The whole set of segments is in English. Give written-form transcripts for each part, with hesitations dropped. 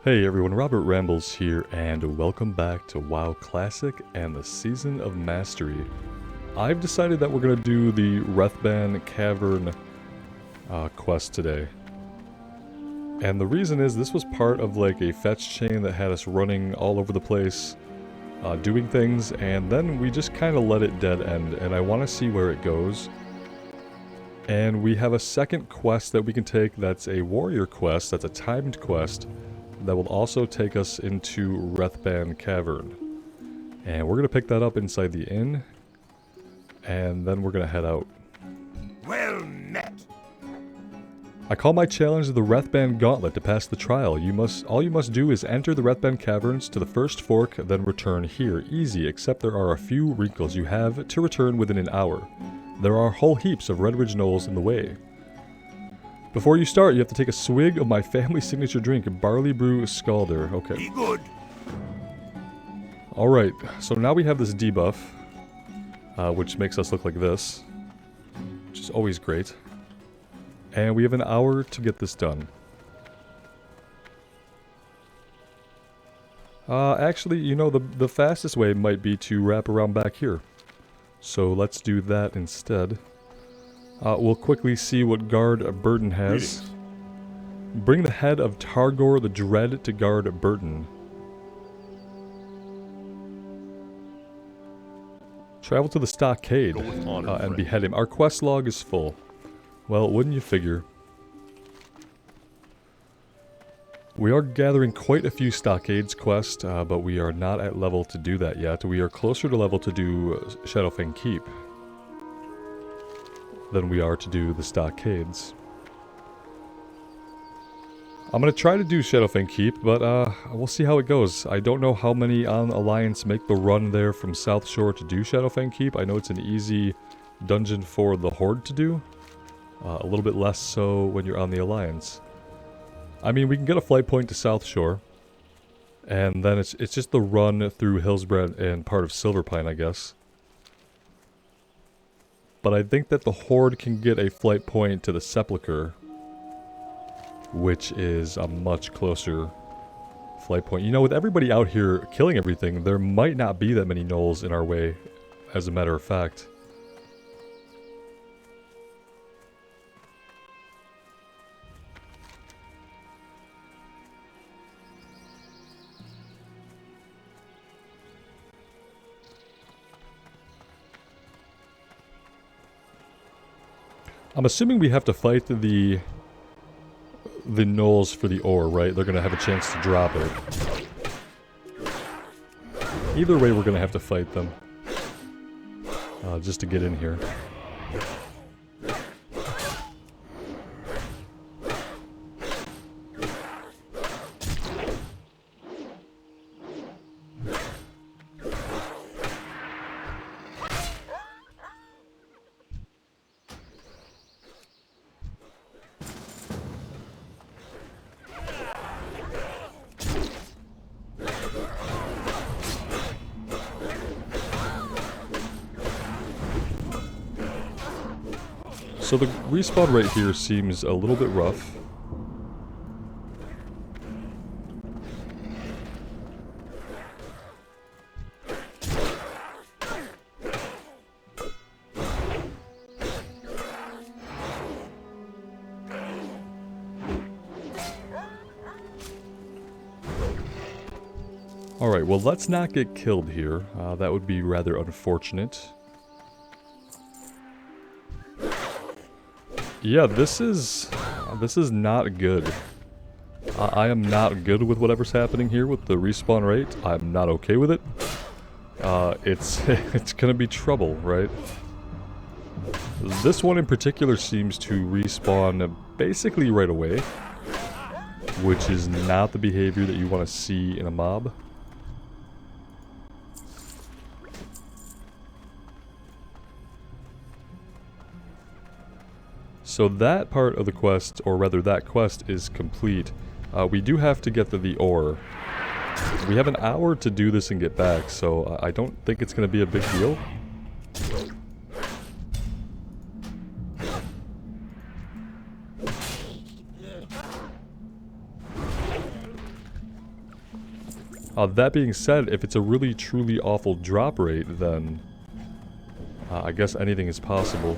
Hey everyone, Robert Rambles here, and welcome back to WoW Classic and the Season of Mastery. I've decided that we're going to do the Redridge Cavern quest today. And the reason is, this was part of like a fetch chain that had us running all over the place, doing things, and then we just kind of let it dead end, and I want to see where it goes. And we have a second quest that we can take that's a warrior quest, that's a timed quest, that will also take us into Redridge Cavern. And we're going to pick that up inside the inn, and then we're going to head out. Well met! I call my challenge the Redridge Gauntlet to pass the trial. All you must do is enter the Redridge Caverns to the first fork, then return here. Easy, except there are a few wrinkles. You have to return within an hour. There are whole heaps of Redridge knolls in the way. Before you start, you have to take a swig of my family signature drink, Barley Brew Scalder. Okay. Be good. Alright, so now we have this debuff, which makes us look like this, which is always great. And we have an hour to get this done. Actually, you know, the fastest way might be to wrap around back here. So let's do that instead. We'll quickly see what guard Burden has. Greetings. Bring the head of Targor the Dread to guard Burden. Travel to the stockade and behead him. Our quest log is full. Well, wouldn't you figure? We are gathering quite a few stockades quest, but we are not at level to do that yet. We are closer to level to do Shadowfang Keep than we are to do the stockades. I'm going to try to do Shadowfang Keep, but we'll see how it goes. I don't know how many on Alliance make the run there from South Shore to do Shadowfang Keep. I know it's an easy dungeon for the Horde to do. A little bit less so when you're on the Alliance. I mean, we can get a flight point to South Shore, and then it's just the run through Hillsbrad and part of Silverpine, I guess. But I think that the Horde can get a flight point to the Sepulchre, which is a much closer flight point. You know, with everybody out here killing everything, there might not be that many gnolls in our way, as a matter of fact. I'm assuming we have to fight the gnolls for the ore, right? They're going to have a chance to drop it. Either way, we're going to have to fight them. Just to get in here. So the respawn rate here seems a little bit rough. Alright, well, let's not get killed here. That would be rather unfortunate. Yeah, this is not good. I am not good with whatever's happening here with the respawn rate. I'm not okay with it. It's gonna be trouble, right? This one in particular seems to respawn basically right away, which is not the behavior that you want to see in a mob. So that part of the quest, or rather that quest, is complete. We do have to get to the ore. We have an hour to do this and get back, so I don't think it's going to be a big deal. That being said, if it's a really truly awful drop rate, then I guess anything is possible.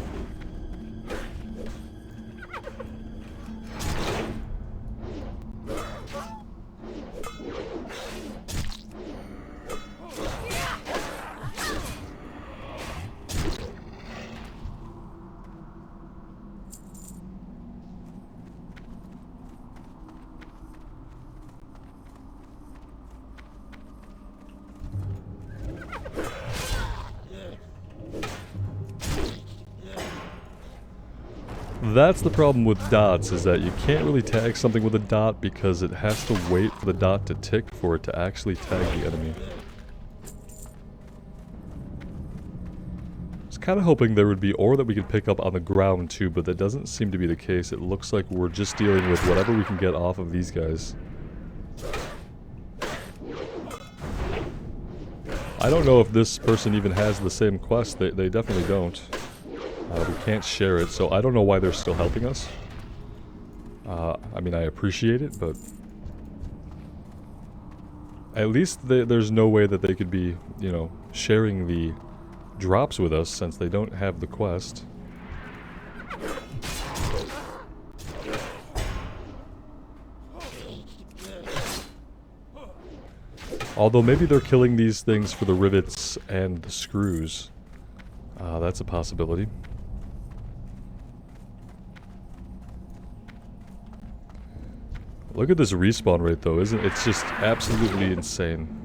That's the problem with dots, is that you can't really tag something with a dot because it has to wait for the dot to tick for it to actually tag the enemy. I was kind of hoping there would be ore that we could pick up on the ground too, but that doesn't seem to be the case. It looks like we're just dealing with whatever we can get off of these guys. I don't know if this person even has the same quest. They definitely don't. We can't share it, so I don't know why they're still helping us. I mean, I appreciate it, but at least there's no way that they could be, you know, sharing the drops with us since they don't have the quest. Although maybe they're killing these things for the rivets and the screws. That's a possibility. Look at this respawn rate though, isn't it? It's just absolutely insane.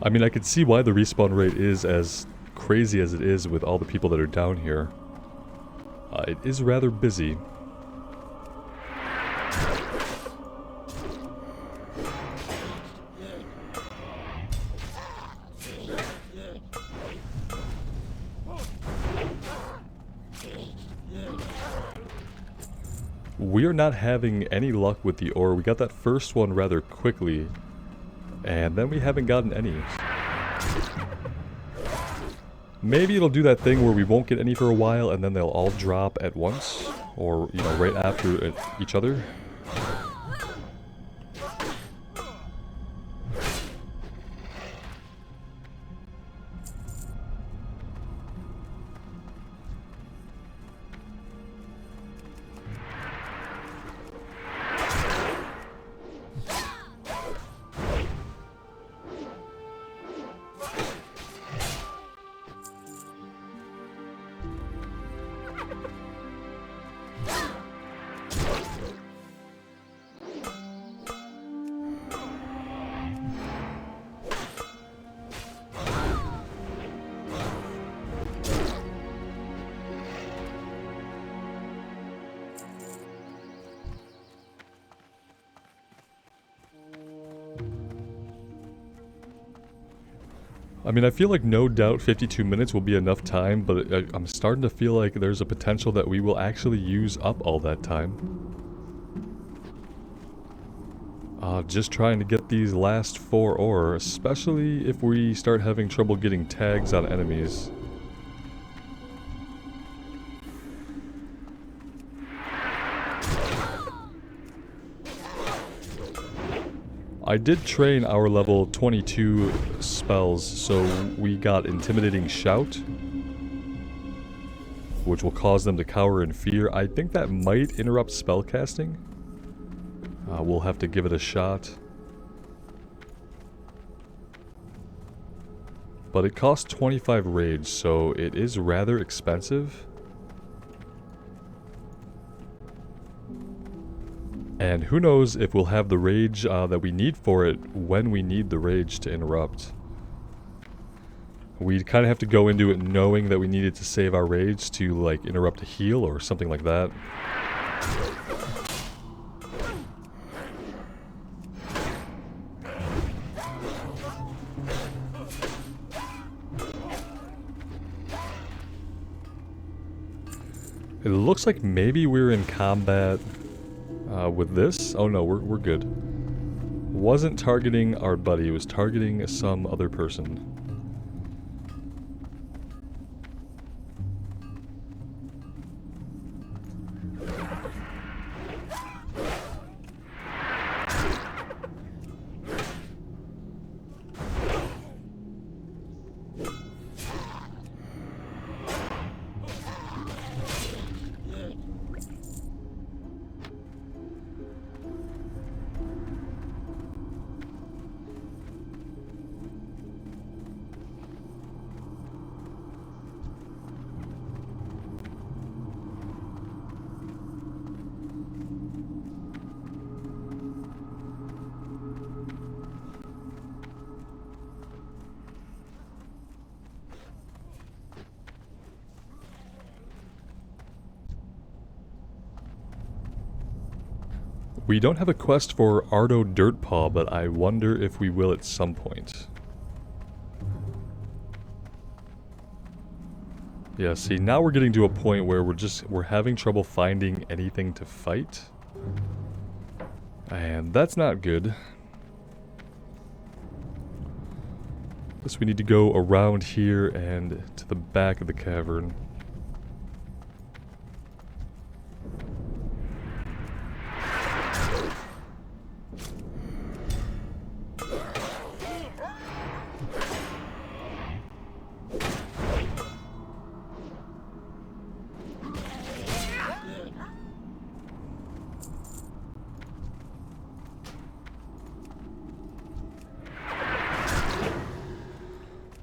I mean, I could see why the respawn rate is as crazy as it is with all the people that are down here. It is rather busy. We are not having any luck with the ore. We got that first one rather quickly. And then we haven't gotten any. Maybe it'll do that thing where we won't get any for a while and then they'll all drop at once. Or, you know, right after each other. I mean, I feel like no doubt 52 minutes will be enough time, but I'm starting to feel like there's a potential that we will actually use up all that time. Just trying to get these last 4 ore, especially if we start having trouble getting tags on enemies. I did train our level 22 spells, so we got Intimidating Shout, which will cause them to cower in fear. I think that might interrupt spellcasting. We'll have to give it a shot. But it costs 25 rage, so it is rather expensive. And who knows if we'll have the rage that we need for it when we need the rage to interrupt. We kind of have to go into it knowing that we needed to save our rage to, like, interrupt a heal or something like that. It looks like maybe we're in combat with this. Oh no, we're good. Wasn't targeting our buddy, it was targeting some other person. We don't have a quest for Ardo Dirtpaw, but I wonder if we will at some point. Yeah, see, now we're getting to a point where we're having trouble finding anything to fight. And that's not good. Guess we need to go around here and to the back of the cavern.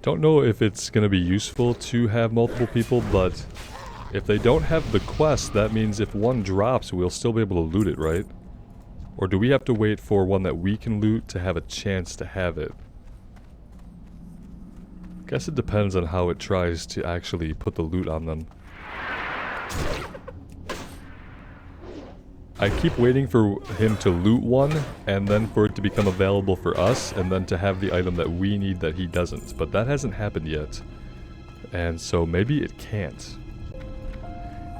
Don't know if it's going to be useful to have multiple people, but if they don't have the quest, that means if one drops, we'll still be able to loot it, right? Or do we have to wait for one that we can loot to have a chance to have it? Guess it depends on how it tries to actually put the loot on them. I keep waiting for him to loot one, and then for it to become available for us, and then to have the item that we need that he doesn't. But that hasn't happened yet. And so maybe it can't.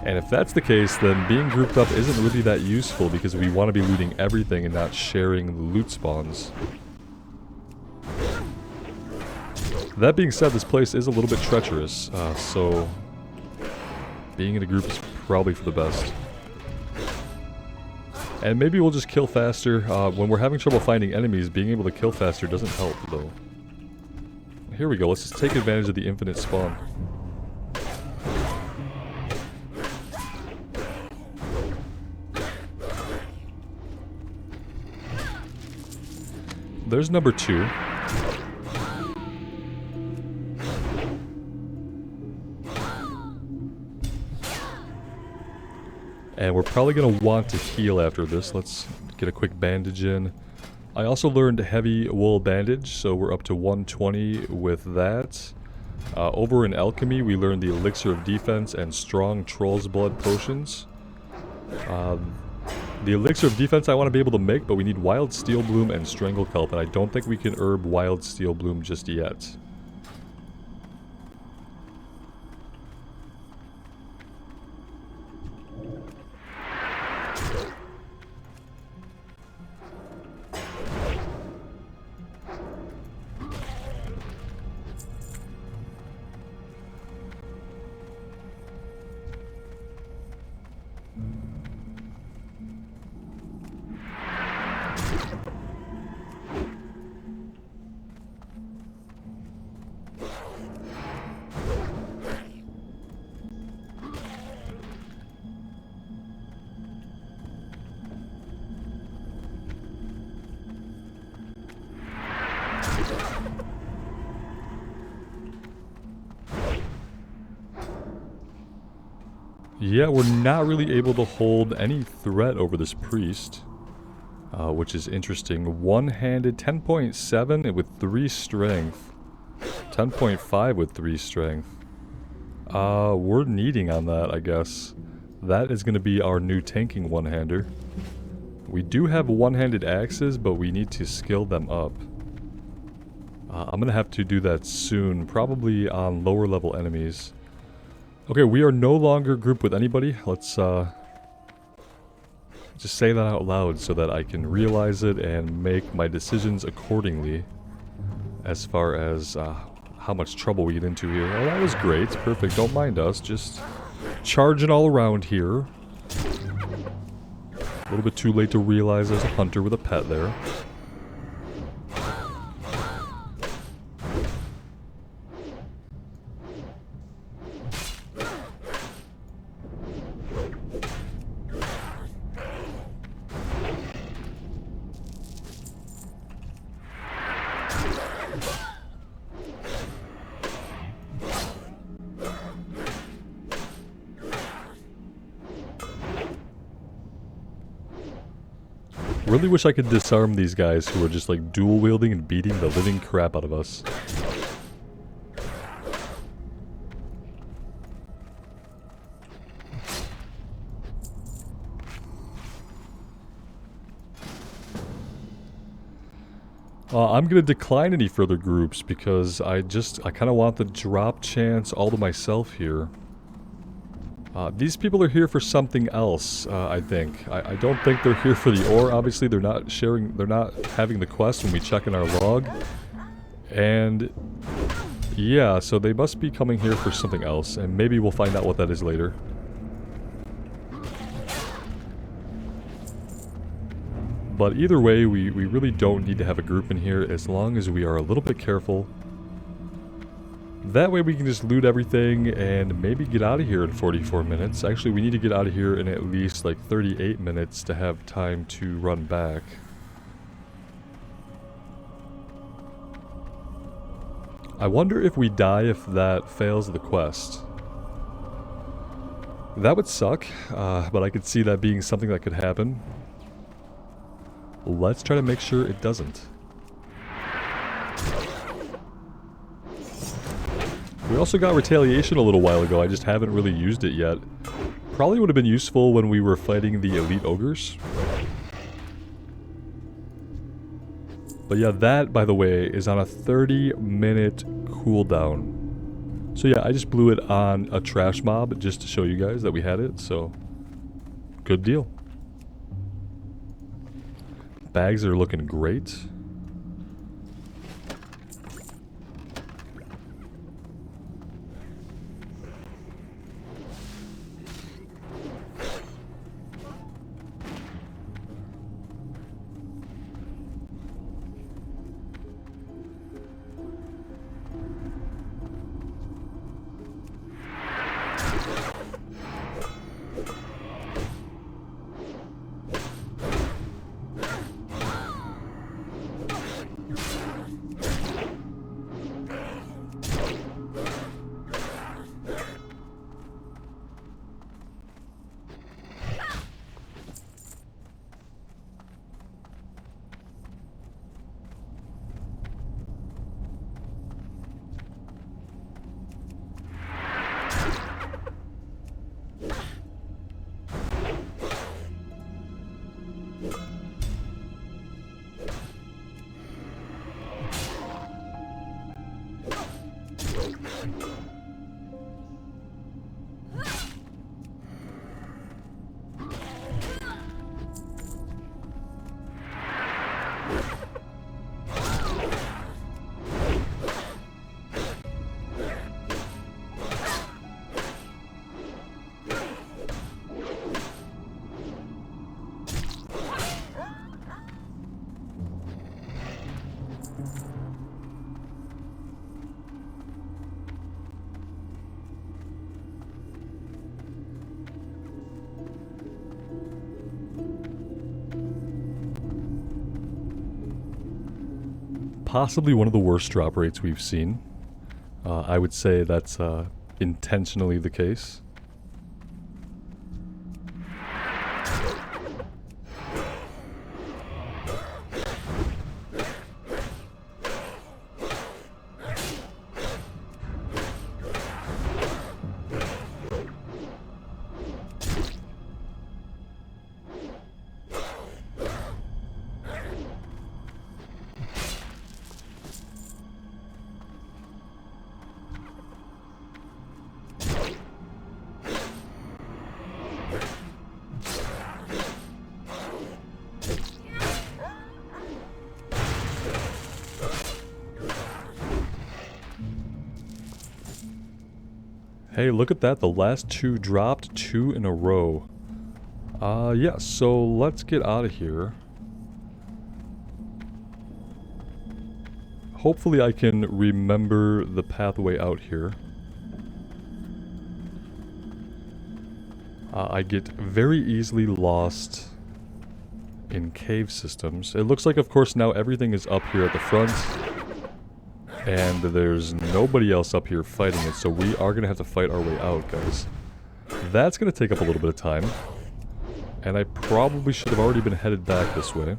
And if that's the case, then being grouped up isn't really that useful because we want to be looting everything and not sharing the loot spawns. That being said, this place is a little bit treacherous, so being in a group is probably for the best. And maybe we'll just kill faster. When we're having trouble finding enemies, being able to kill faster doesn't help, though. Here we go, let's just take advantage of the infinite spawn. There's number 2. And we're probably going to want to heal after this. Let's get a quick bandage in. I also learned heavy wool bandage, so we're up to 120 with that. Over in alchemy, we learned the elixir of defense and strong troll's blood potions. The elixir of defense I want to be able to make, but we need wild steel bloom and strangle kelp, and I don't think we can herb wild steel bloom just yet. Yeah, we're not really able to hold any threat over this priest, which is interesting. One-handed, 10.7 with 3 strength, 10.5 with 3 strength. We're needing on that, I guess. That is going to be our new tanking one-hander. We do have one-handed axes, but we need to skill them up. I'm going to have to do that soon, probably on lower level enemies. Okay, we are no longer grouped with anybody. Let's just say that out loud so that I can realize it and make my decisions accordingly as far as how much trouble we get into here. Oh, that was great. Perfect. Don't mind us. Just charging all around here. A little bit too late to realize there's a hunter with a pet there. Really wish I could disarm these guys who are just like dual wielding and beating the living crap out of us. I'm gonna decline any further groups because I kind of want the drop chance all to myself here. These people are here for something else, I think. I don't think they're here for the ore. Obviously, they're not having the quest when we check in our log. And yeah, so they must be coming here for something else, and maybe we'll find out what that is later. But either way, we really don't need to have a group in here as long as we are a little bit careful. That way we can just loot everything and maybe get out of here in 44 minutes. Actually, we need to get out of here in at least like 38 minutes to have time to run back. I wonder if we die if that fails the quest. That would suck, but I could see that being something that could happen. Let's try to make sure it doesn't. We also got retaliation a little while ago, I just haven't really used it yet. Probably would have been useful when we were fighting the elite ogres. But yeah, that, by the way, is on a 30-minute cooldown. So yeah, I just blew it on a trash mob just to show you guys that we had it, so good deal. Bags are looking great. Possibly one of the worst drop rates we've seen. I would say that's intentionally the case. Hey, look at that. The last two dropped, 2 in a row. Yeah, so let's get out of here. Hopefully I can remember the pathway out here. I get very easily lost in cave systems. It looks like, of course, now everything is up here at the front. And there's nobody else up here fighting it, so we are going to have to fight our way out, guys. That's going to take up a little bit of time. And I probably should have already been headed back this way.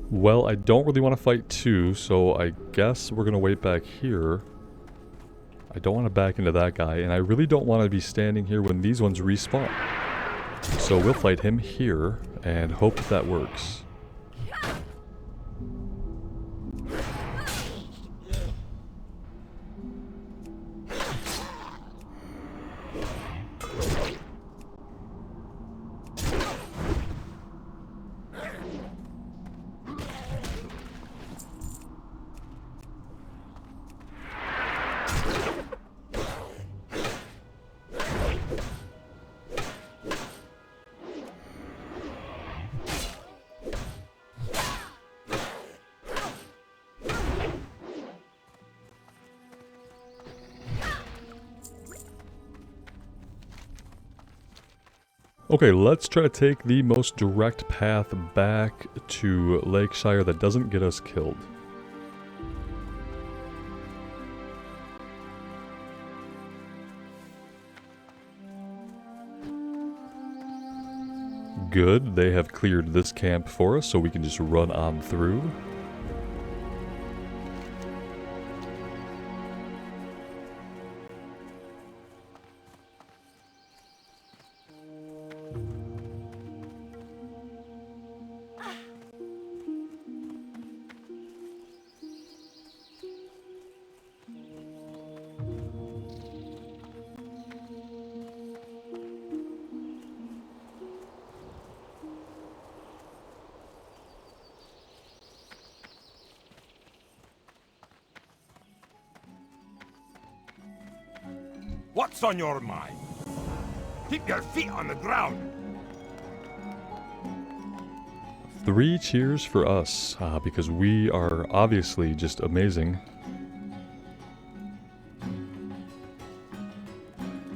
Well, I don't really want to fight 2, so I guess we're going to wait back here. I don't want to back into that guy, and I really don't want to be standing here when these ones respawn. So we'll fight him here, and hope that works. Okay, let's try to take the most direct path back to Lakeshire that doesn't get us killed. Good, they have cleared this camp for us, so we can just run on through. What's on your mind? Keep your feet on the ground. 3 cheers for us, because we are obviously just amazing.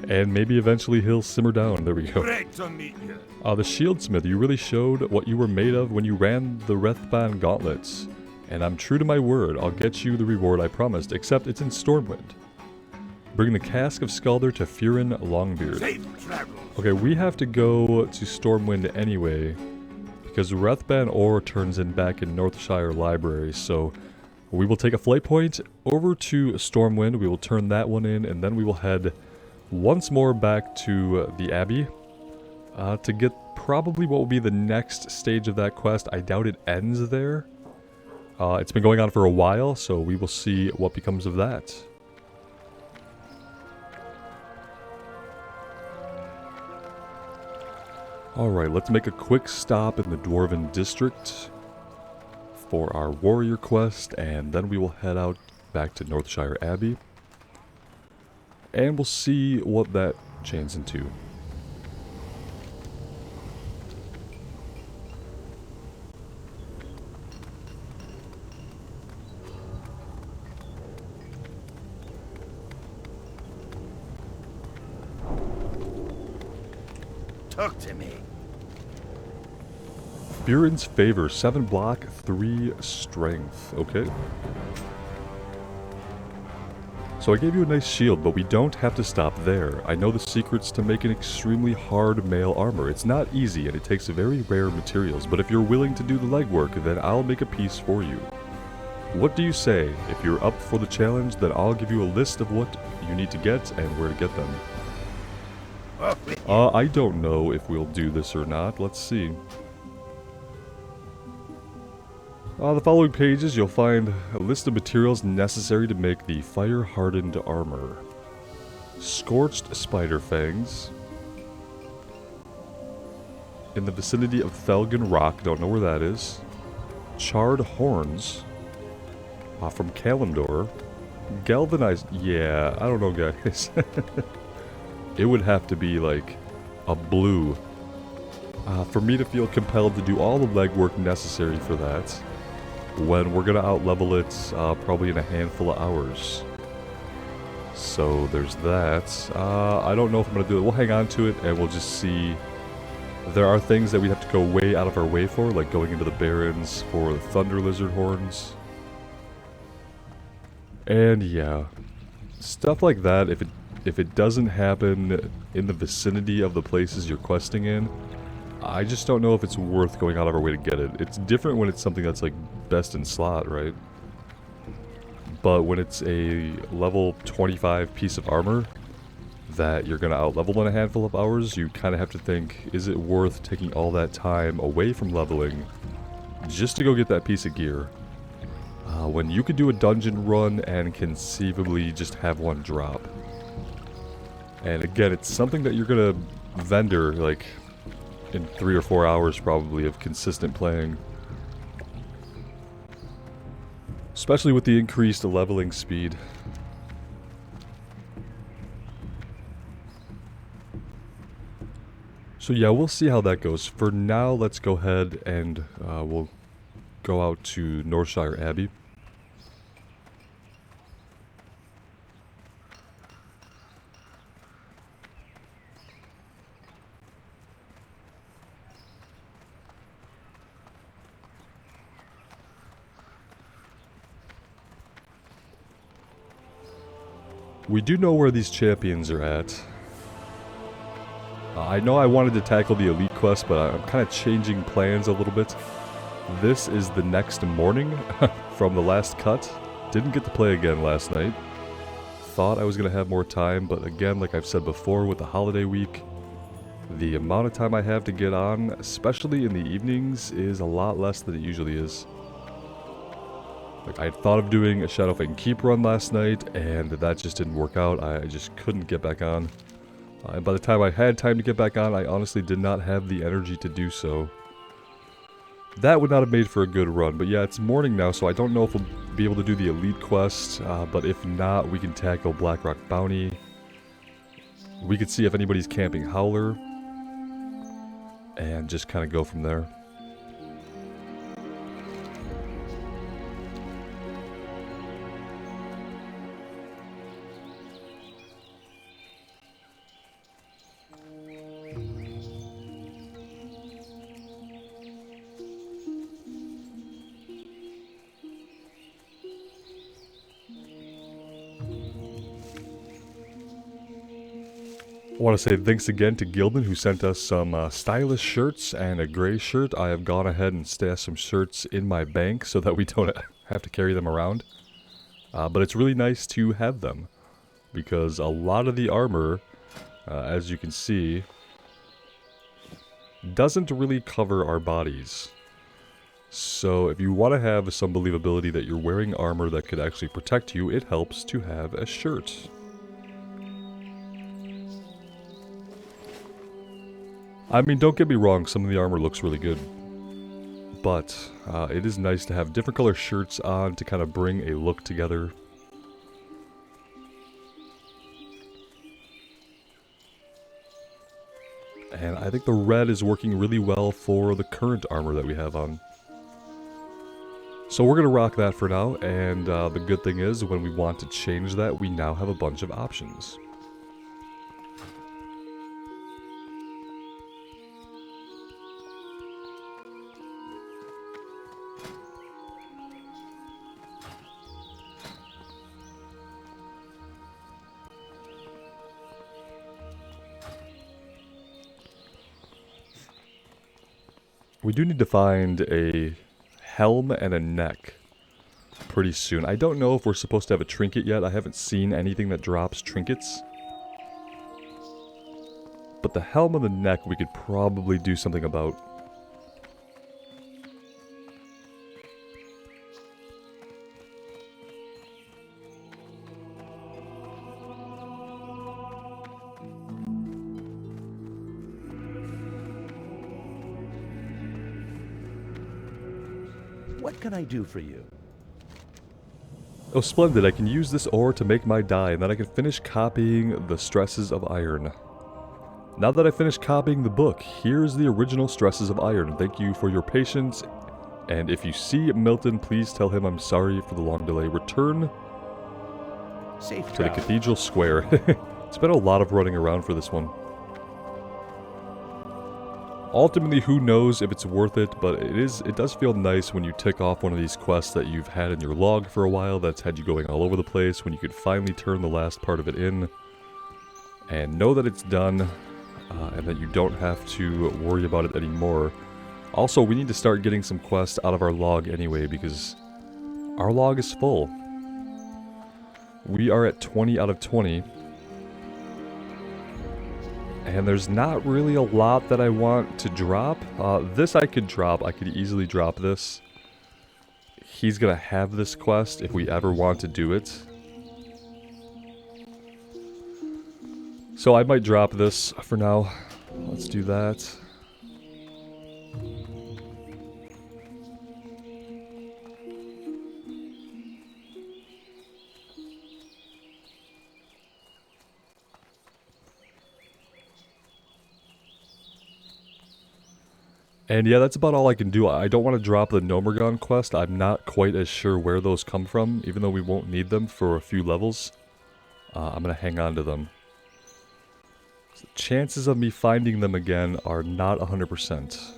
And maybe eventually he'll simmer down. There we go. Great to meet you. The Shieldsmith, you really showed what you were made of when you ran the Rethban gauntlets. And I'm true to my word, I'll get you the reward I promised, except it's in Stormwind. Bring the Cask of Scalder to Furin Longbeard. Safe travels. Okay, we have to go to Stormwind anyway, because Rethban ore turns in back in Northshire Library, so we will take a flight point over to Stormwind, we will turn that one in, and then we will head once more back to the Abbey to get probably what will be the next stage of that quest. I doubt it ends there. It's been going on for a while, so we will see what becomes of that. Alright, let's make a quick stop in the Dwarven District for our warrior quest, and then we will head out back to Northshire Abbey. And we'll see what that chains into. Talk to me. Furin's Favor, 7 block, 3 strength. Okay. So I gave you a nice shield, but we don't have to stop there. I know the secrets to make an extremely hard mail armor. It's not easy and it takes very rare materials, but if you're willing to do the legwork, then I'll make a piece for you. What do you say? If you're up for the challenge, then I'll give you a list of what you need to get and where to get them. I don't know if we'll do this or not. Let's see. The following pages, you'll find a list of materials necessary to make the fire-hardened armor. Scorched spider fangs. In the vicinity of Thelgen Rock, don't know where that is. Charred horns. From Kalimdor. Galvanized, yeah, I don't know guys. It would have to be like a blue. For me to feel compelled to do all the legwork necessary for that. When we're gonna out-level it probably in a handful of hours. So there's that. I don't know if I'm gonna do it. We'll hang on to it and we'll just see. There are things that we have to go way out of our way for, like going into the Barrens for the Thunder Lizard horns. And yeah, stuff like that, if it doesn't happen in the vicinity of the places you're questing in, I just don't know if it's worth going out of our way to get it. It's different when it's something that's like best in slot, right? But when it's a level 25 piece of armor that you're going to out-level in a handful of hours, you kind of have to think, is it worth taking all that time away from leveling just to go get that piece of gear? When you could do a dungeon run and conceivably just have one drop. And again, it's something that you're going to vendor, like, in 3 or 4 hours probably of consistent playing. Especially with the increased leveling speed. So yeah, we'll see how that goes. For now, let's go ahead and we'll go out to Northshire Abbey. We do know where these champions are at. I know I wanted to tackle the elite quest, but I'm kind of changing plans a little bit. This is the next morning from the last cut. Didn't get to play again last night. Thought I was going to have more time, but again, like I've said before with the holiday week, the amount of time I have to get on, especially in the evenings, is a lot less than it usually is. Like, I had thought of doing a Shadowfang Keep run last night, and that just didn't work out. I just couldn't get back on. And by the time I had time to get back on, I honestly did not have the energy to do so. That would not have made for a good run, but yeah, it's morning now, so I don't know if we'll be able to do the elite quest, but if not, we can tackle Blackrock Bounty. We could see if anybody's camping Howler, and just kind of go from there. I want to say thanks again to Gildan, who sent us some stylish shirts and a gray shirt. I have gone ahead and stashed some shirts in my bank so that we don't have to carry them around. But it's really nice to have them, because a lot of the armor, as you can see, doesn't really cover our bodies. So if you want to have some believability that you're wearing armor that could actually protect you, it helps to have a shirt. I mean, don't get me wrong, some of the armor looks really good, but it is nice to have different color shirts on to kind of bring a look together. And I think the red is working really well for the current armor that we have on. So we're going to rock that for now, and the good thing is, when we want to change that, we now have a bunch of options. We do need to find a helm and a neck pretty soon. I don't know if we're supposed to have a trinket yet. I haven't seen anything that drops trinkets. But the helm and the neck we could probably do something about. What can I do for you? Oh, splendid. I can use this ore to make my dye, and then I can finish copying the Stresses of Iron. Now that I finished copying the book, here's the original Stresses of Iron. Thank you for your patience, and if you see Milton, please tell him I'm sorry for the long delay. Return Safe to the travel. Cathedral Square. It's been a lot of running around for this one. Ultimately, who knows if it's worth it, but it does feel nice when you tick off one of these quests that you've had in your log for a while that's had you going all over the place, when you could finally turn the last part of it in and know that it's done and that you don't have to worry about it anymore. Also, we need to start getting some quests out of our log anyway because our log is full. We are at 20 out of 20. And there's not really a lot that I want to drop. This I could drop. I could easily drop this. He's gonna have this quest if we ever want to do it. So I might drop this for now. Let's do that. And yeah, that's about all I can do. I don't want to drop the Nomergon quest. I'm not quite as sure where those come from, even though we won't need them for a few levels. I'm going to hang on to them. So the chances of me finding them again are not 100%.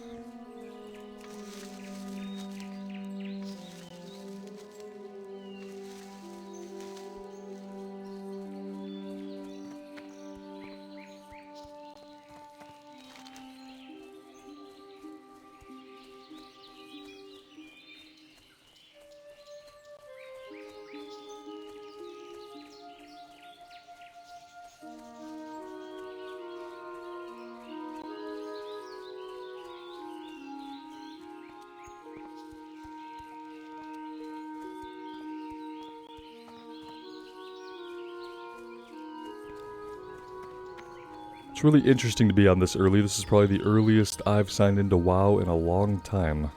It's really interesting to be on this early. This is probably the earliest I've signed into WoW in a long time.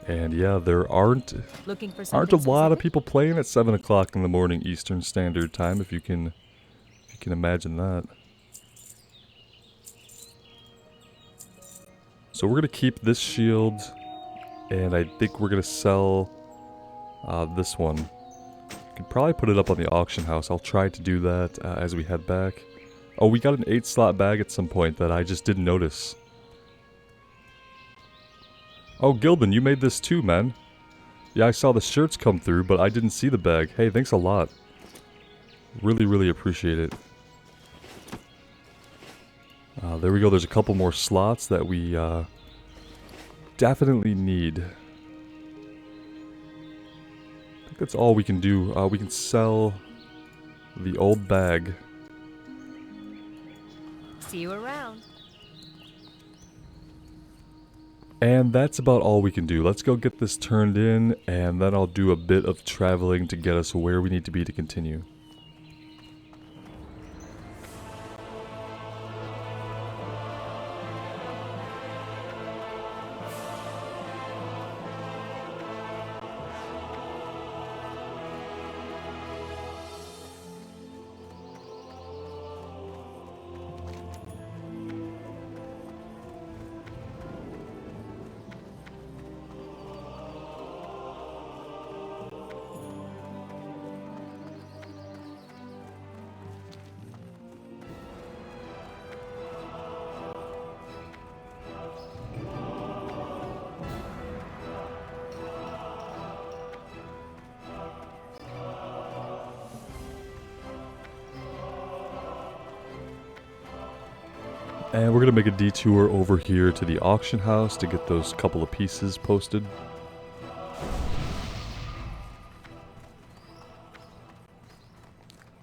And yeah, there aren't a lot of people playing at 7 o'clock in the morning Eastern Standard Time, if you can imagine that. So we're going to keep this shield, and I think we're going to sell this one. We could probably put it up on the auction house. I'll try to do that as we head back. Oh, we got an 8-slot bag at some point that I just didn't notice. Oh, Gildan, you made this too, man. Yeah, I saw the shirts come through, but I didn't see the bag. Hey, thanks a lot. Really, really appreciate it. There we go. There's a couple more slots that we definitely need. I think that's all we can do. We can sell the old bag. See you around. And that's about all we can do. Let's go get this turned in, and then I'll do a bit of traveling to get us where we need to be to continue. And we're going to make a detour over here to the auction house to get those couple of pieces posted.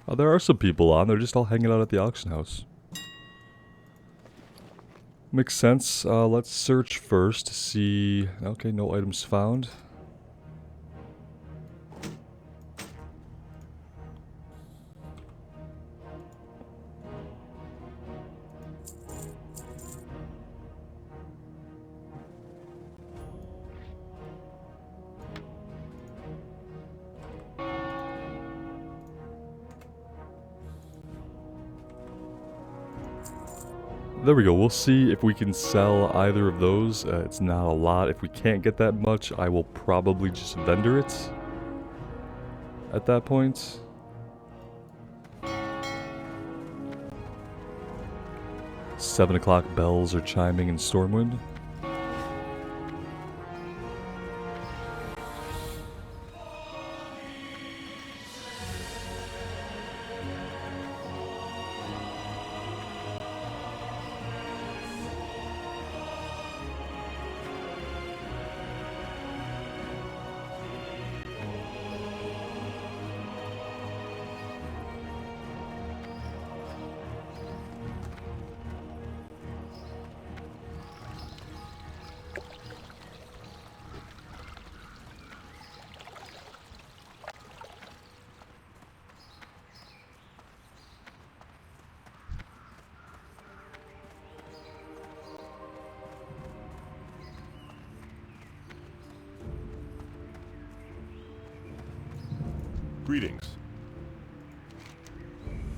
There are some people on, they're just all hanging out at the auction house. Makes sense. Let's search first to see... Okay, no items found. There we go, we'll see if we can sell either of those. It's not a lot. If we can't get that much, I will probably just vendor it at that point. Seven o'clock bells are chiming in Stormwind. Greetings.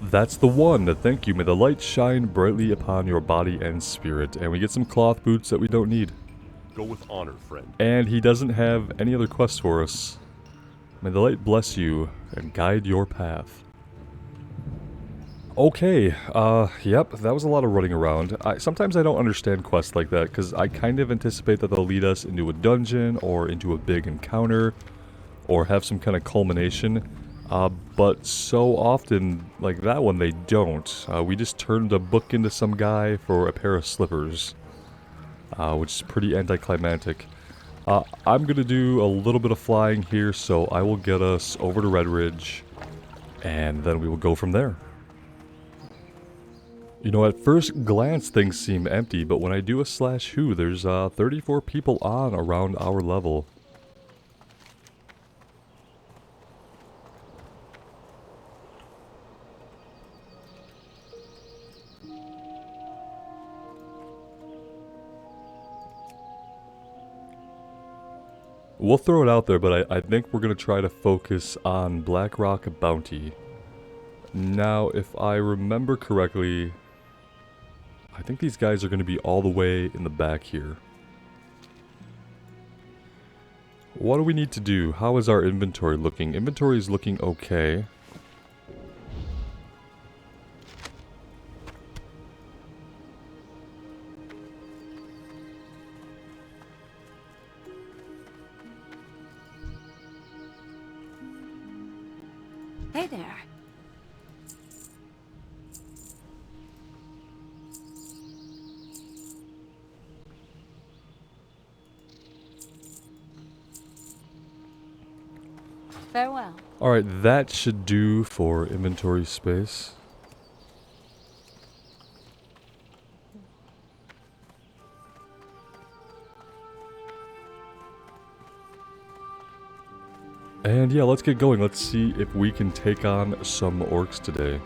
That's the one. Thank you. May the light shine brightly upon your body and spirit. And we get some cloth boots that we don't need. Go with honor, friend. And he doesn't have any other quests for us. May the light bless you and guide your path. Okay, yep, that was a lot of running around. Sometimes I don't understand quests like that, because I kind of anticipate that they'll lead us into a dungeon, or into a big encounter, or have some kind of culmination. But so often, like that one, they don't. We just turned a book into some guy for a pair of slippers, which is pretty anticlimactic. I'm going to do a little bit of flying here, so I will get us over to Redridge, and then we will go from there. You know, at first glance things seem empty, but when I do a /who, there's 34 people on around our level. We'll throw it out there, but I think we're going to try to focus on Blackrock Bounty. Now, if I remember correctly, I think these guys are going to be all the way in the back here. What do we need to do? How is our inventory looking? Inventory is looking okay. Hey there. Farewell. Alright, that should do for inventory space. And yeah, let's get going. Let's see if we can take on some orcs today.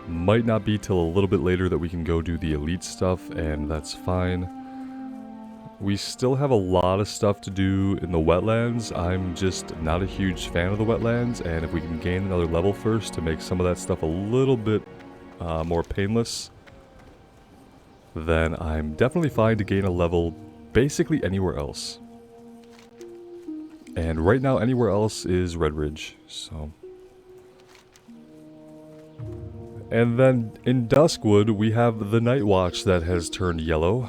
Might not be till a little bit later that we can go do the elite stuff, and that's fine. We still have a lot of stuff to do in the wetlands. I'm just not a huge fan of the wetlands, and if we can gain another level first to make some of that stuff a little bit more painless, then I'm definitely fine to gain a level basically anywhere else. And right now, anywhere else is Redridge, so... And then in Duskwood, we have the Night Watch that has turned yellow.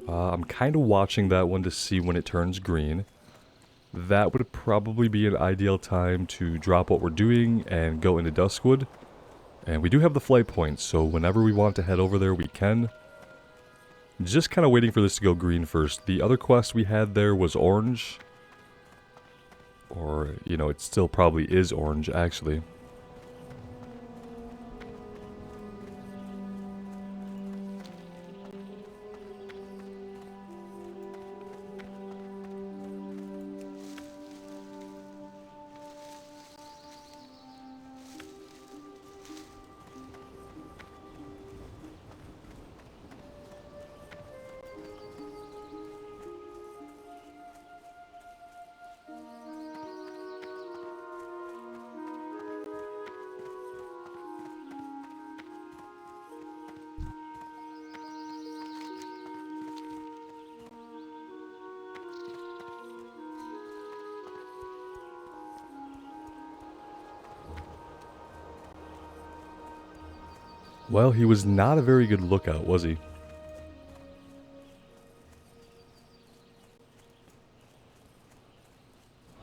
I'm kind of watching that one to see when it turns green. That would probably be an ideal time to drop what we're doing and go into Duskwood. And we do have the flight point, so whenever we want to head over there, we can. Just kind of waiting for this to go green first. The other quest we had there was orange. Or, you know, it still probably is orange, actually. Well, he was not a very good lookout, was he?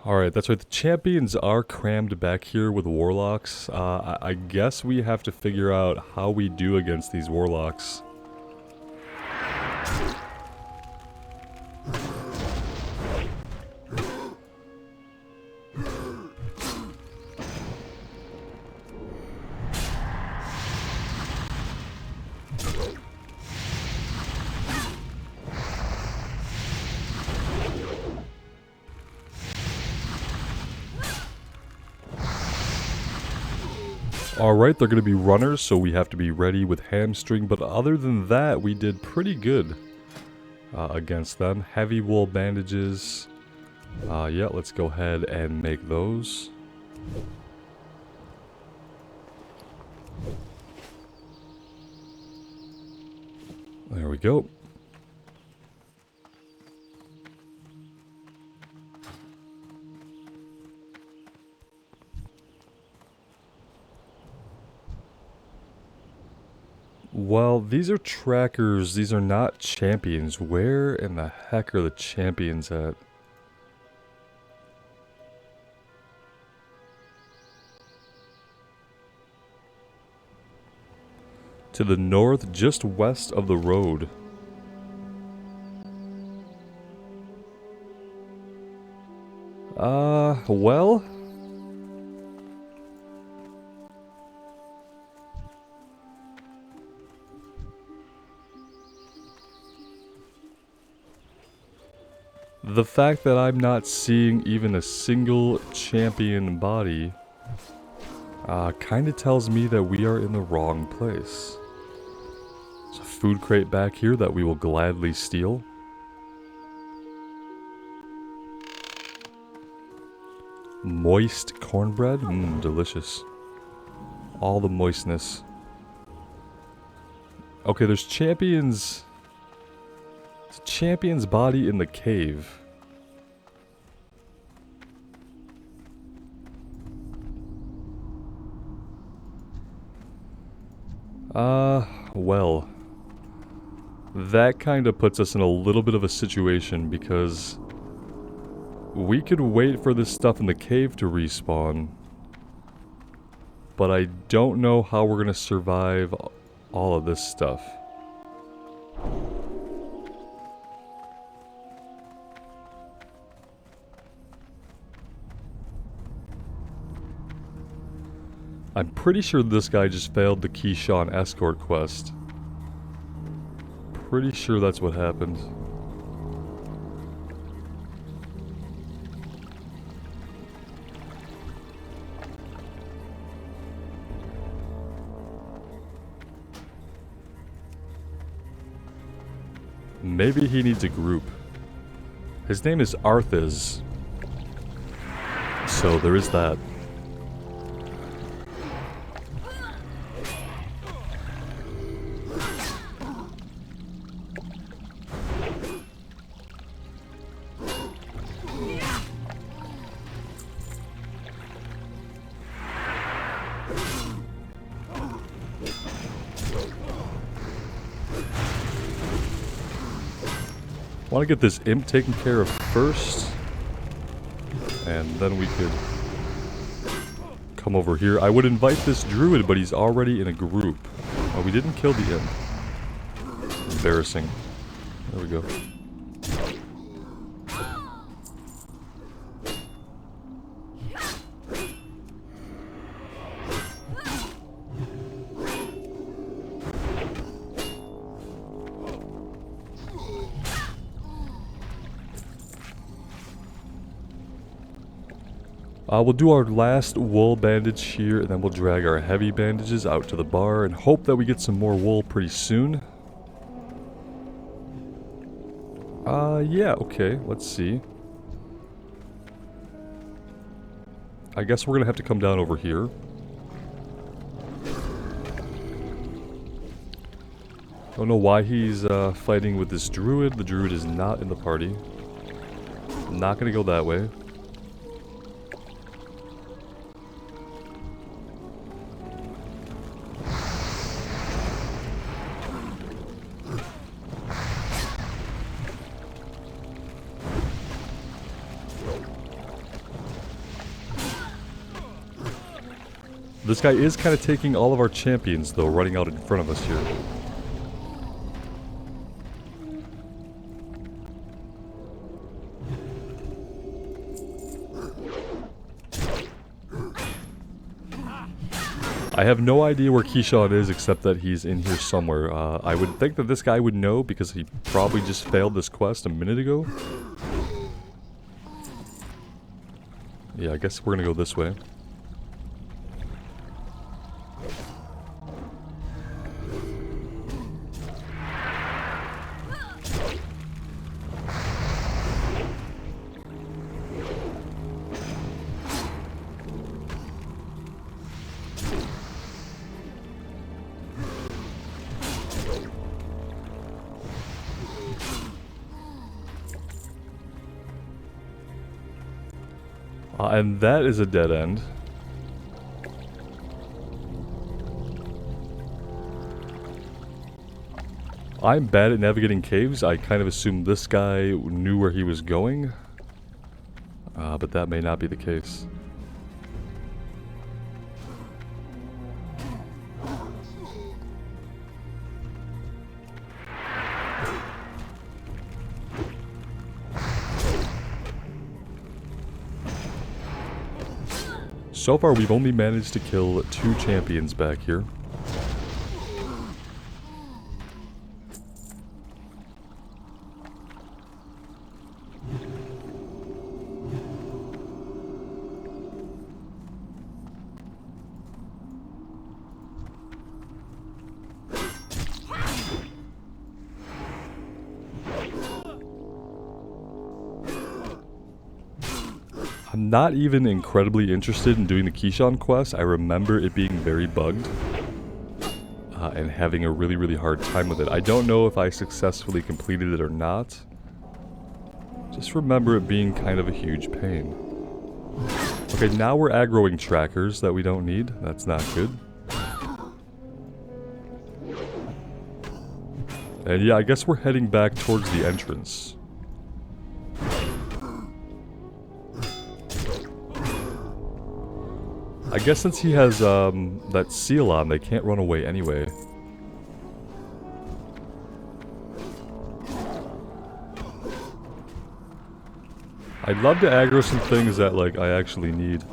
Alright, that's right. The champions are crammed back here with warlocks. I guess we have to figure out how we do against these warlocks. Alright, they're going to be runners, so we have to be ready with hamstring, but other than that, we did pretty good against them. Heavy wool bandages. Yeah, let's go ahead and make those. There we go. Well, these are trackers. These are not champions. Where in the heck are the champions at? To the north, just west of the road. Well... the fact that I'm not seeing even a single champion body kind of tells me that we are in the wrong place. There's a food crate back here that we will gladly steal. Moist cornbread? Mmm, delicious. All the moistness. Okay, there's champions... It's a champion's body in the cave. Well. That kind of puts us in a little bit of a situation because we could wait for this stuff in the cave to respawn. But I don't know how we're going to survive all of this stuff. I'm pretty sure this guy just failed the Keyshawn Escort quest. Pretty sure that's what happened. Maybe he needs a group. His name is Arthiz. So there is that. I want to get this imp taken care of first, and then we could come over here. I would invite this druid, but he's already in a group. Oh, we didn't kill the imp. Embarrassing. There we go. We'll do our last wool bandage here, and then we'll drag our heavy bandages out to the bar and hope that we get some more wool pretty soon. Yeah, okay, let's see. I guess we're gonna have to come down over here. Don't know why he's fighting with this druid. The druid is not in the party. Not gonna go that way. This guy is kind of taking all of our champions, though, running out in front of us here. I have no idea where Keyshawn is, except that he's in here somewhere. I would think that this guy would know, because he probably just failed this quest a minute ago. Yeah, I guess we're gonna go this way. And that is a dead end. I'm bad at navigating caves. I kind of assumed this guy knew where he was going. But that may not be the case. So far, we've only managed to kill 2 champions back here. I'm not even incredibly interested in doing the Keyshawn quest. I remember it being very bugged. And having a really hard time with it. I don't know if I successfully completed it or not. Just remember it being kind of a huge pain. Okay, now we're aggroing trackers that we don't need. That's not good. And yeah, I guess we're heading back towards the entrance. I guess since he has that seal on, they can't run away anyway. I'd love to aggro some things that, like, I actually need.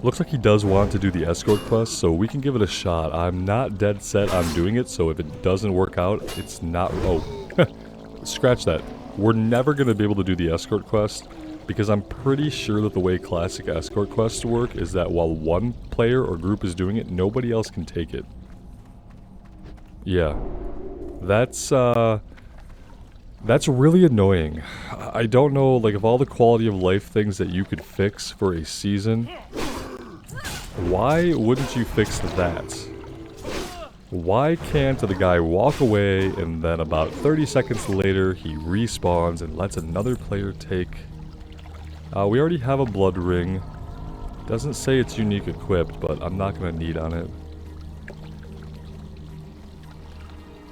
Looks like he does want to do the escort quest, so we can give it a shot. I'm not dead set on doing it, so if it doesn't work out, it's not... Oh, scratch that. We're never going to be able to do the escort quest, because I'm pretty sure that the way classic escort quests work is that while one player or group is doing it, nobody else can take it. Yeah. That's really annoying. I don't know, like, of all the quality of life things that you could fix for a season... Why wouldn't you fix that? Why can't the guy walk away and then about 30 seconds later he respawns and lets another player take... we already have a blood ring. Doesn't say it's unique equipped, but I'm not going to need on it.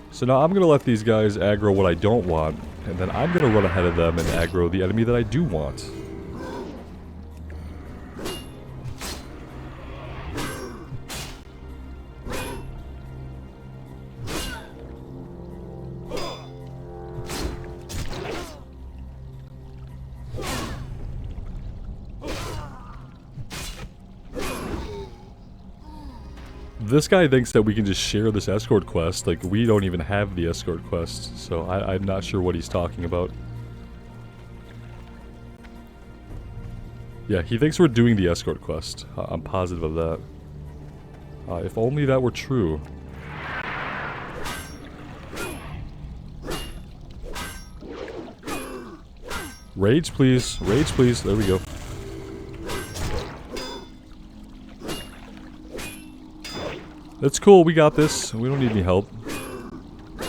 So now I'm going to let these guys aggro what I don't want, and then I'm going to run ahead of them and aggro the enemy that I do want. This guy thinks that we can just share this escort quest. Like, we don't even have the escort quest, so I'm not sure what he's talking about. Yeah, he thinks we're doing the escort quest. I'm positive of that. If only that were true. Rage, please. Rage, please. There we go. That's cool, we got this. We don't need any help.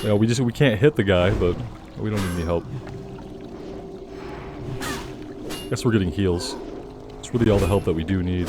You know, we can't hit the guy, but we don't need any help. Guess we're getting heals. It's really all the help that we do need.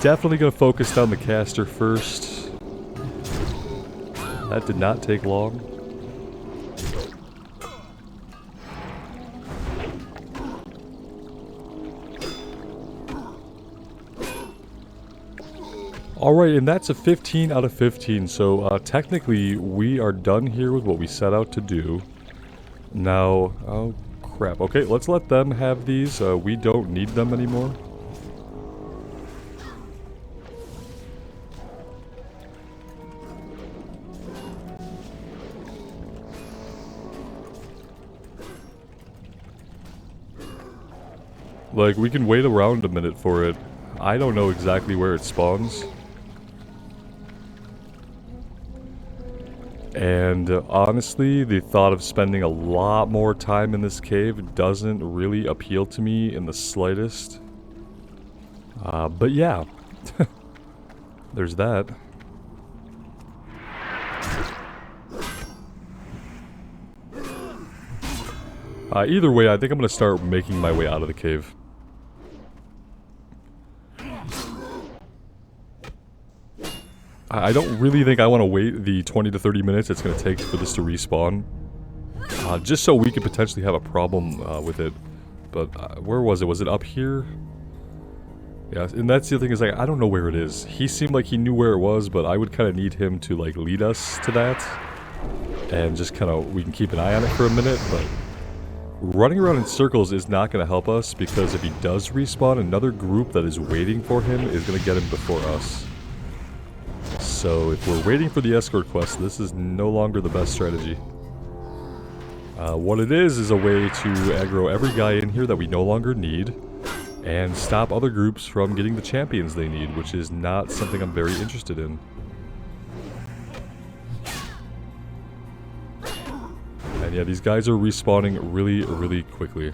Definitely gonna focus down the caster first. That did not take long. Alright, and that's a 15 out of 15, so technically we are done here with what we set out to do. Now, oh crap, okay, let's let them have these, we don't need them anymore. Like, we can wait around a minute for it. I don't know exactly where it spawns. And honestly, the thought of spending a lot more time in this cave doesn't really appeal to me in the slightest. But yeah. There's that. Either way, I think I'm going to start making my way out of the cave. I don't really think I want to wait the 20 to 30 minutes it's going to take for this to respawn. Just so we could potentially have a problem with it. But where was it? Was it up here? Yeah, and that's the other thing is, like, I don't know where it is. He seemed like he knew where it was, but I would kind of need him to, like, lead us to that. And just kind of, we can keep an eye on it for a minute, but running around in circles is not going to help us, because if he does respawn, another group that is waiting for him is going to get him before us. So if we're waiting for the escort quest, this is no longer the best strategy. What it is a way to aggro every guy in here that we no longer need, and stop other groups from getting the champions they need, which is not something I'm very interested in. And yeah, these guys are respawning really, really quickly.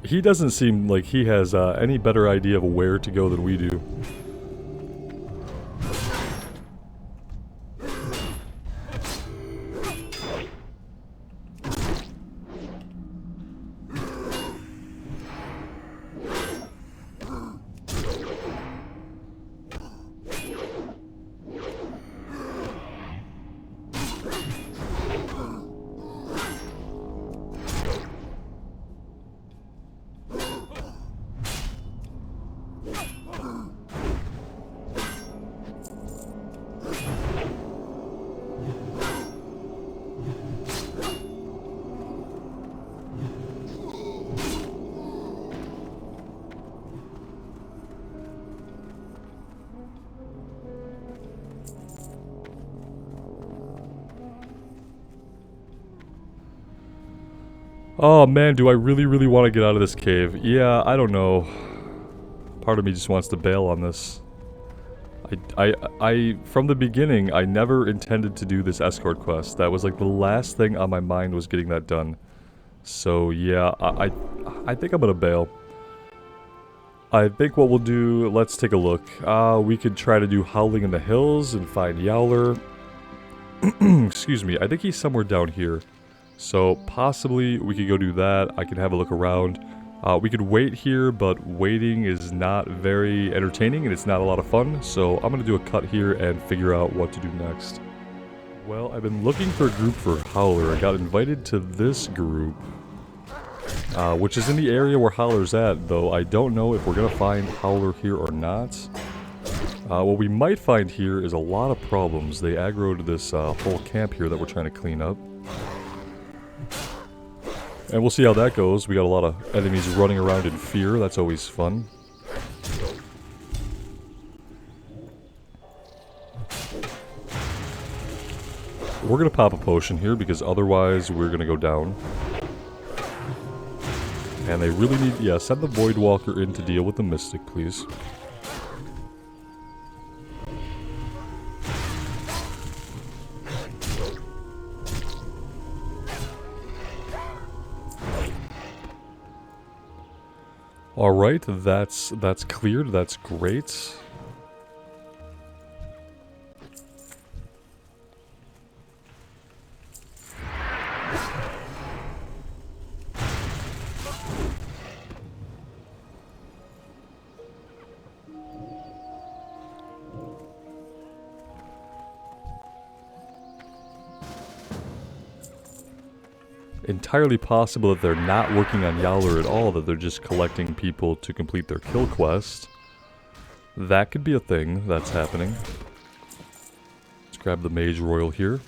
He doesn't seem like he has any better idea of where to go than we do. Oh man, do I really, really want to get out of this cave? Yeah, I don't know. Part of me just wants to bail on this. From the beginning, I never intended to do this escort quest. That was like the last thing on my mind was getting that done. So yeah, I think I'm gonna bail. I think what we'll do, let's take a look. We could try to do Howling in the Hills and find Yowler. Excuse me, I think he's somewhere down here. So possibly we could go do that. I can have a look around. We could wait here, but waiting is not very entertaining and it's not a lot of fun. So I'm going to do a cut here and figure out what to do next. Well, I've been looking for a group for Howler. I got invited to this group, which is in the area where Howler's at, though I don't know if we're going to find Howler here or not. What we might find here is a lot of problems. They aggroed this whole camp here that we're trying to clean up. And we'll see how that goes. We got a lot of enemies running around in fear. That's always fun. We're going to pop a potion here because otherwise we're going to go down. And they really need... Yeah, send the Voidwalker in to deal with the Mystic, please. Alright, that's cleared, that's great. entirely possible that they're not working on Yowler at all, that they're just collecting people to complete their kill quest. That could be a thing that's happening. Let's grab the Mage Royal here.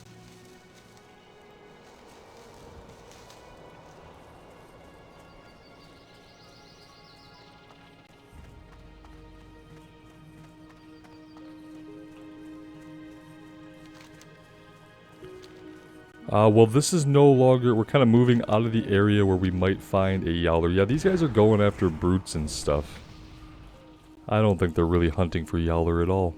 Well, this is no longer... We're kind of moving out of the area where we might find a Yowler. Yeah, these guys are going after brutes and stuff. I don't think they're really hunting for Yowler at all.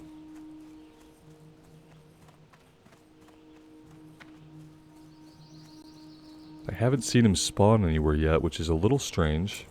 I haven't seen him spawn anywhere yet, which is a little strange.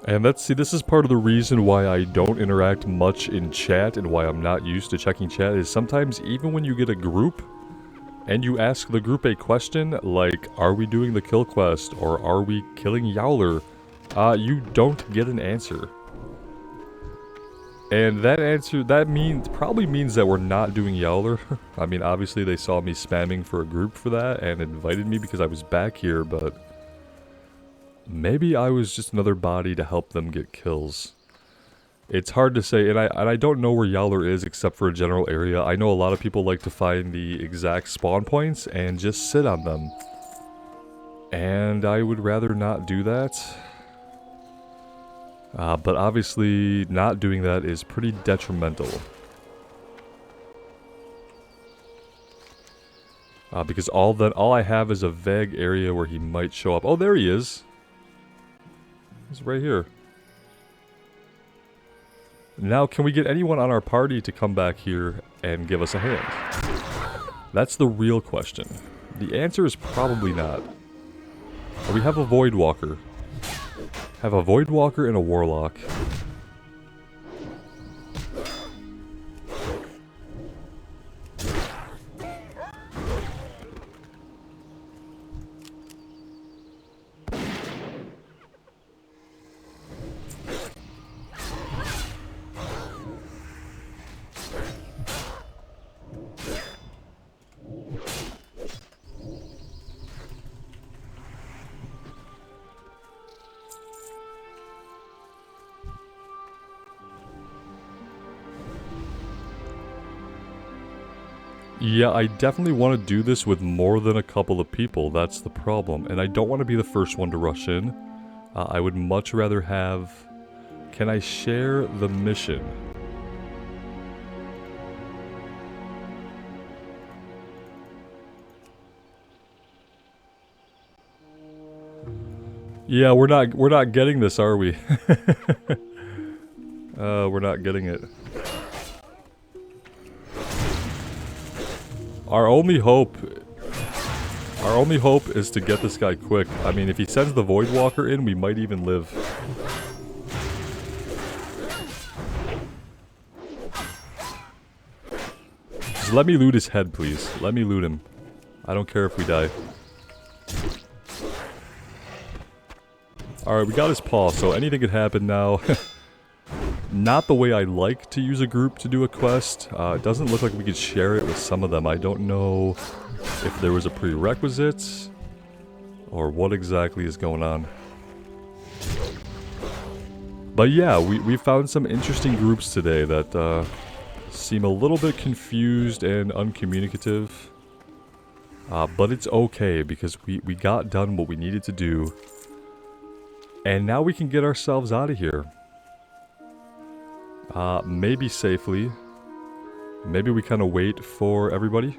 And this is part of the reason why I don't interact much in chat and why I'm not used to checking chat, is sometimes even when you get a group and you ask the group a question like, are we doing the kill quest or are we killing Yowler, you don't get an answer. And that answer, probably means that we're not doing Yowler. I mean, obviously they saw me spamming for a group for that and invited me because I was back here, but maybe I was just another body to help them get kills. It's hard to say, and I don't know where Yowler is except for a general area. I know a lot of people like to find the exact spawn points and just sit on them. And I would rather not do that. But obviously, not doing that is pretty detrimental. Because all I have is a vague area where he might show up. Oh, there he is. He's right here. Now, can we get anyone on our party to come back here and give us a hand? That's the real question. The answer is probably not. We have a Void Walker. Have a Void Walker and a Warlock. Yeah, I definitely want to do this with more than a couple of people, that's the problem. And I don't want to be the first one to rush in. I would much rather have... Can I share the mission? Yeah, we're not getting this, are we? We're not getting it. Our only hope is to get this guy quick. I mean, if he sends the Void Walker in, we might even live. Just let me loot his head, please. Let me loot him. I don't care if we die. Alright, we got his paw, so anything could happen now. Not the way I like to use a group to do a quest. It doesn't look like we could share it with some of them. I don't know if there was a prerequisite or what exactly is going on. But yeah, we found some interesting groups today that seem a little bit confused and uncommunicative. But it's okay because we got done what we needed to do. And now we can get ourselves out of here. Maybe safely. Maybe we kind of wait for everybody.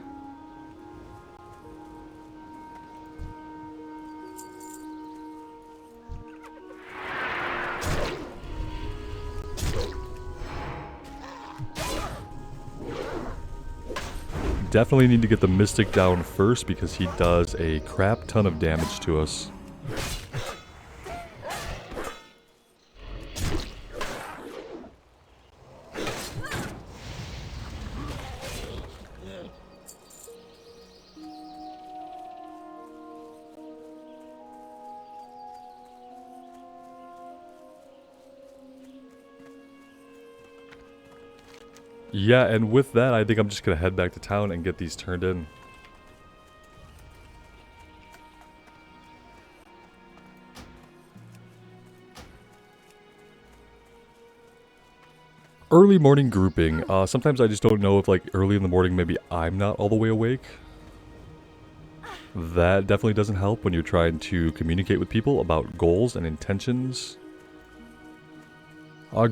Definitely need to get the Mystic down first because he does a crap ton of damage to us. Yeah, and with that, I think I'm just going to head back to town and get these turned in. Early morning grouping. Sometimes I just don't know if, like, early in the morning maybe I'm not all the way awake. That definitely doesn't help when you're trying to communicate with people about goals and intentions.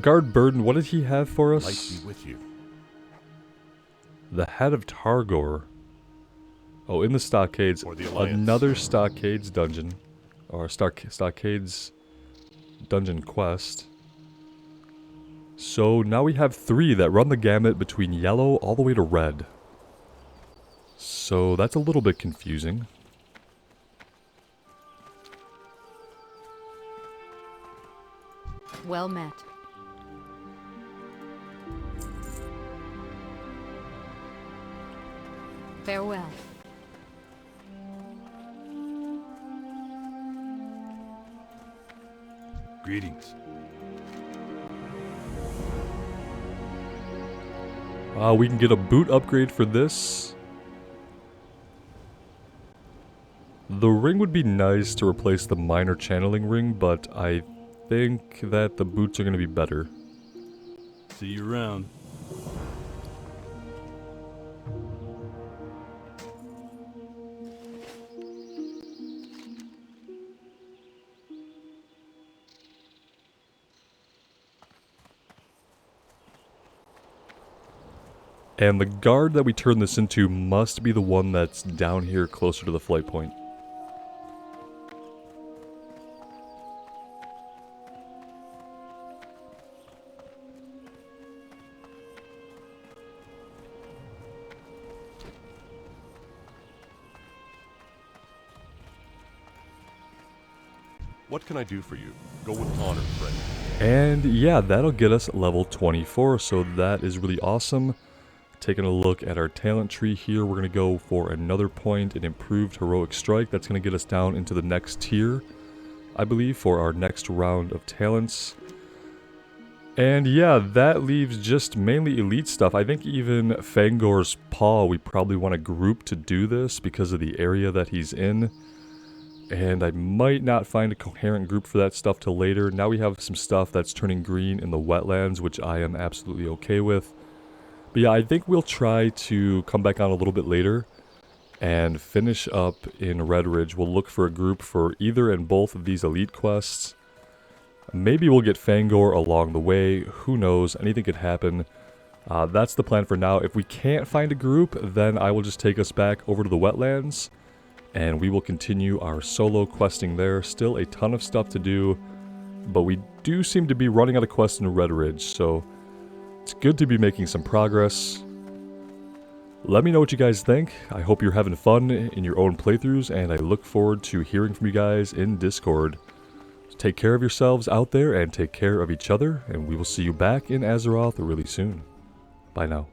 Guard Burden, what did he have for us? Light be with you. The Head of Targor. Oh, in the Stockades. Another Stockades dungeon. Or Stockades dungeon quest. So now we have 3 that run the gamut between yellow all the way to red. So that's a little bit confusing. Well met. Farewell. Greetings. We can get a boot upgrade for this. The ring would be nice to replace the minor channeling ring, but I think that the boots are going to be better. See you around. And the guard that we turn this into must be the one that's down here closer to the flight point. What can I do for you? Go with honor, friend. And yeah, that'll get us level 24, so that is really awesome. Taking a look at our talent tree here, we're going to go for another point, an improved heroic strike. That's going to get us down into the next tier, I believe, for our next round of talents. And yeah, that leaves just mainly elite stuff. I think even Fangor's Paw, we probably want a group to do this because of the area that he's in. And I might not find a coherent group for that stuff till later. Now we have some stuff that's turning green in the wetlands, which I am absolutely okay with. But yeah, I think we'll try to come back on a little bit later and finish up in Redridge. We'll look for a group for either and both of these elite quests. Maybe we'll get Fangor along the way. Who knows? Anything could happen. That's the plan for now. If we can't find a group, then I will just take us back over to the wetlands. And we will continue our solo questing there. Still a ton of stuff to do. But we do seem to be running out of quests in Redridge. So it's good to be making some progress. Let me know what you guys think. I hope you're having fun in your own playthroughs. And I look forward to hearing from you guys in Discord. Take care of yourselves out there and take care of each other, and we will see you back in Azeroth really soon. Bye now.